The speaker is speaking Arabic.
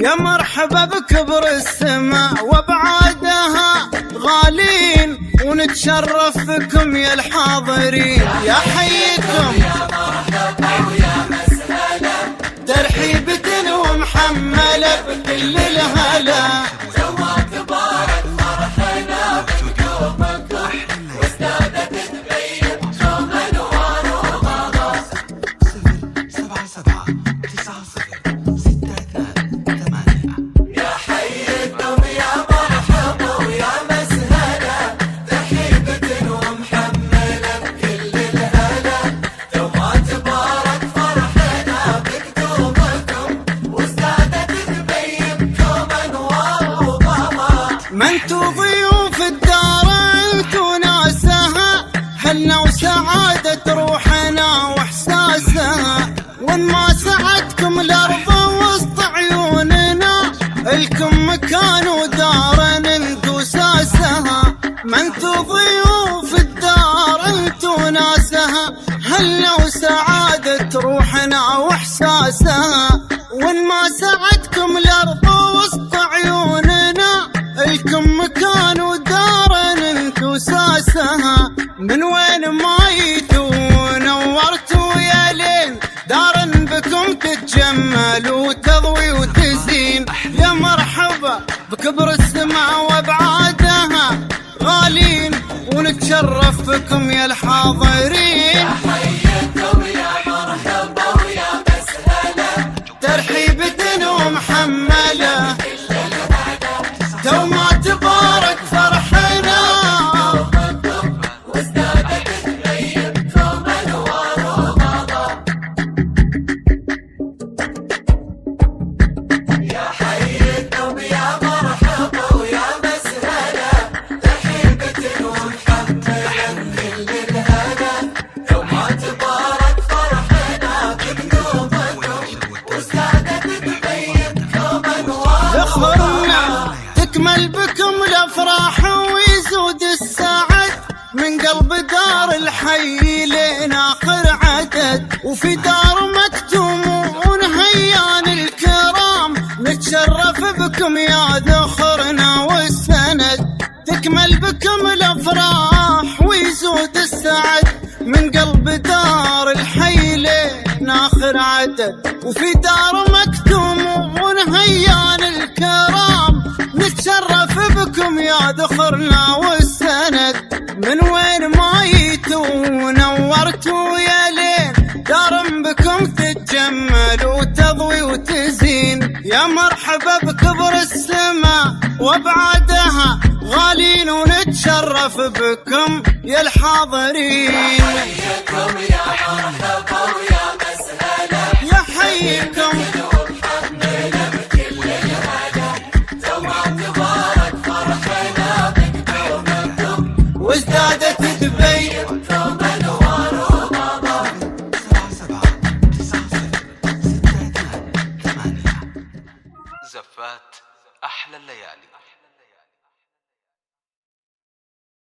يا مرحبا بكبر السماء وابعادها غالين، ونتشرف بكم يا الحاضرين. يا حيكم يا مرحبا ويا مسهلا، ترحيبة ومحملة بكل الهلا. جوا تبارك فرحنا بقدومكم، وازدادت تبين دوم انوار وغلا. 077906238. يا حيكم يا مرحبا ويا مسهلا، ترحيبة ومحملة بكل الهلا. جوا تبارك فرحنا بقدومكم، وازدادت تبين دوم انوار وغلا. ما انتو ضيوف الدار انتو ناسها، هلنا وسعادة روحنا واحساسها. وان ما سعدكم الارض وسط عيوننا، الكم مكان ودار انتو ساسها. ما انتو ضيوف الدار انتو ناسها، هلنا وسعادة روحنا واحساسها. وان ما سعدكم الارض وسط عيوننا، الكم مكان ودار انتو ساسها. من وين ما جيتوا نورتوا يا لين، دار بكم تتجمل وتضوي وتزين. يا مرحبا بكبر السماء وابعادها غالين، ونتشرف بكم يا الحاضرين. حيكم يا مرحبا ويا مسهلا، ترحيبة ومحملة دوما تبارك فرحنا. وازدادت تبين دوم انوار وغلا. يا حيكم يا مرحبا ويا مسهلا، ترحيبة ومحملة بكل الهلا. دوما تبارك فرحنا بقدومكم، وازدادت تبين دوم انوار ذخرنا تكمل بكم الافراح ويزود السعد، من قلب دار الحي لين اخر عدد. وفي دار مكتومون هيان الكرام، نتشرف بكم يا ذخرنا والسند. تكمل بكم الافراح ويزود السعد، من قلب دار الحي لين اخر عدد. وفي دار مكتومون هيان الكرام، نتشرف بكم يا ذخرنا والسند. من وين ما جيتوا نورتوا يا لين، دار بكم تتجمل وتضوي وتزين. يا مرحبا بكبر السماء وابعادها غالين، ونتشرف بكم يا الحاضرين. حيكم يا مرحبا ويا مسهلا، يا حيكم ومحملة بكل الهلا. دوما تبارك فرحنا بقدومكم، وازدادت تبين دوم انوار وغلا. 077906238. زفات أحلى الليالي.